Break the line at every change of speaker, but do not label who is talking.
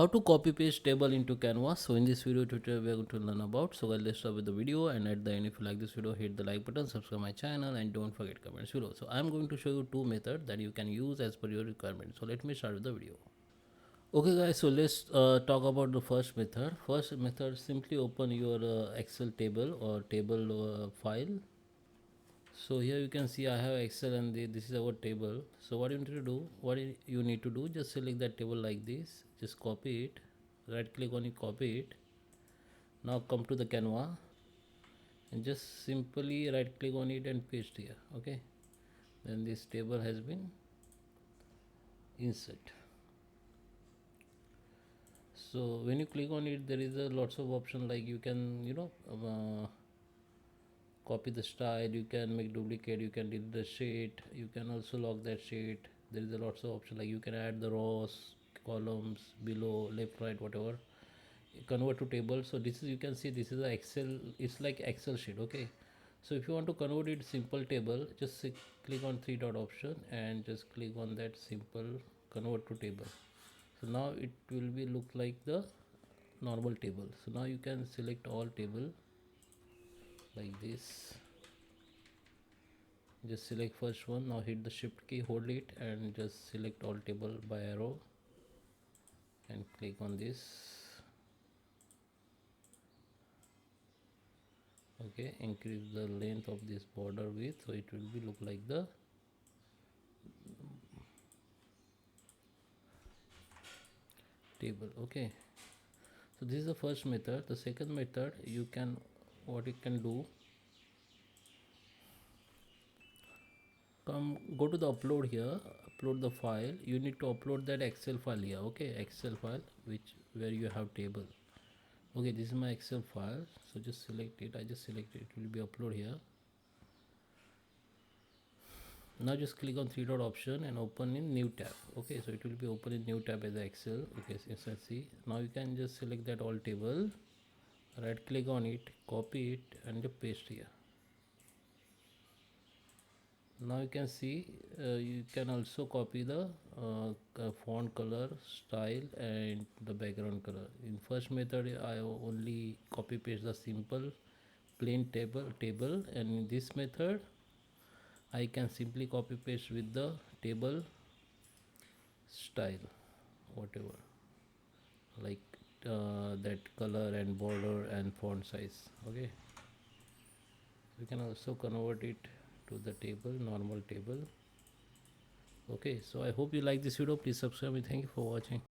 How to copy paste table into Canva. So in this video tutorial we are going to learn about. So guys, let's start with the video, and at the end if you like this video, hit the like button, subscribe my channel, and don't forget comments below. So I'm going to show you two methods that you can use as per your requirement. So let me start with the video. Okay guys, so let's talk about the first method. First method, simply open your Excel table or table file. So here you can see I have Excel, and this is our table. So what you need to do, you need to do, just select that table like this, just copy it, right click on it, copy it. Now come to the Canva and just simply right click on it and paste here. Okay, then this table has been insert. So when you click on it, there is a lots of option, like you can copy the style, you can make duplicate, you can delete the sheet, you can also lock that sheet. There is a lots of option, like you can add the rows, columns, below, left, right, whatever, convert to table. So this is, you can see this is a Excel, it's like Excel sheet. Okay, so if you want to convert it simple table, just click on three dot option and just click on that simple convert to table. So now it will be look like the normal table. So now you can select all table like this, just select first one. Now hit the shift key, hold it, and just select all table by arrow and click on this. Okay, increase the length of this border width, so it will be look like the table. Okay, so this is the first method. The second method, you can, what you can do, go to the upload here, upload the file. You need to upload that Excel file here. Okay, Excel file which where you have table. Okay, this is my Excel file, so just select it. I just select it, it will be upload here. Now just click on three dot option and open in new tab. Okay, so it will be open in new tab as Excel. Okay, so let's see. Now you can just select that all table, right click on it, copy it, and just paste here. Now you can see you can also copy the font color, style, and the background color. In first method I only copy paste the simple plain table, and in this method I can simply copy paste with the table style, whatever, like that color and border and font size. Okay, you can also convert it to the table, normal table. Okay, so I hope you like this video. Please subscribe me. Thank you for watching.